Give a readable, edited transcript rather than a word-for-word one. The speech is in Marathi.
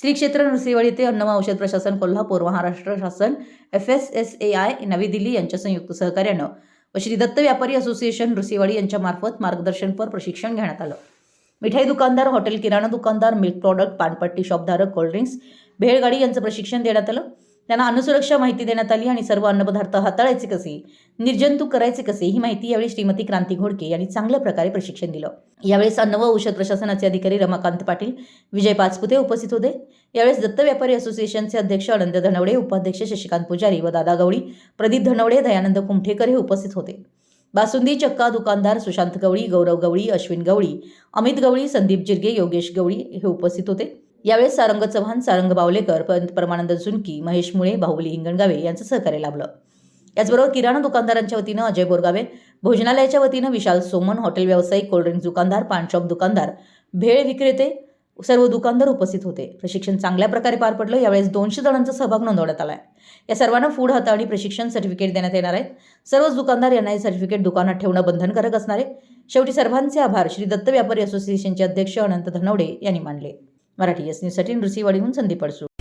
श्री क्षेत्र नृसिंहवाडी येथे अन्न व औषध प्रशासन कोल्हापूर, महाराष्ट्र शासन, FSSAI नवी दिल्ली यांच्या संयुक्त सहकार्यानं व श्री दत्त व्यापारी असोसिएशन नृसिंहवाडी यांच्या मार्फत मार्गदर्शनपर प्रशिक्षण घेण्यात आलं. मिठाई दुकानदार, हॉटेल किराणा दुकानदार, मिल्क प्रॉडक्ट, पानपट्टी शॉपधारक, कोल्ड्रिंक्स, भेळगाडी यांचं प्रशिक्षण देण्यात आलं. त्यांना अन्नसुरक्षा माहिती देण्यात आली आणि सर्व अन्नपदार्थ हाताळायचे कसे, निर्जंतुक करायचे कसे ही माहिती यावेळी श्रीमती क्रांती घोडके यांनी चांगल्या प्रकारे प्रशिक्षण दिलं. यावेळेस अन्न व औषध प्रशासनाचे अधिकारी रमाकांत पाटील, विजय पाचपुते उपस्थित होते. यावेळेस दत्त व्यापारी असोसिएशनचे अध्यक्ष अनंत धनवडे, उपाध्यक्ष शशिकांत पुजारी व दादा गवळी, प्रदीप धनवडे, दयानंद कुमठेकर हे उपस्थित होते. बासुंदी चक्का दुकानदार सुशांत गवळी, गौरव गवळी, अश्विन गवळी, अमित गवळी, संदीप जिरगे, योगेश गवळी हे उपस्थित होते. यावेळेस सारंग चव्हाण, सारंग बावलेकर, परमानंद झुनकी, महेश मुळे, बाहुबली हिंगणगावे यांचं सहकार्य लाभलं. याचबरोबर किराणा दुकानदारांच्या वतीनं अजय बोरगावे, भोजनालयाच्या वतीनं विशाल सोमन, हॉटेल व्यावसायिक, कोल्ड्रिंक्स दुकानदार, पानशॉप दुकानदार, भेळ विक्रेते सर्व दुकानदार उपस्थित होते. प्रशिक्षण चांगल्या प्रकारे पार पडलं. यावेळेस 200 जणांचा सहभाग नोंदवण्यात आला आहे. या सर्वांना फूड हाताळणी प्रशिक्षण सर्टिफिकेट देण्यात येणार आहेत. सर्वच दुकानदार यांना हे सर्टिफिकेट दुकानात ठेवणं बंधनकारक असणार आहे. शेवटी सर्वांचे आभार श्री दत्त व्यापारी असोसिएशनचे अध्यक्ष अनंत धनवडे यांनी मानले. मराठी एस न्यूजसाठी नृसिंहवाडीहून संदीप अडसूळ.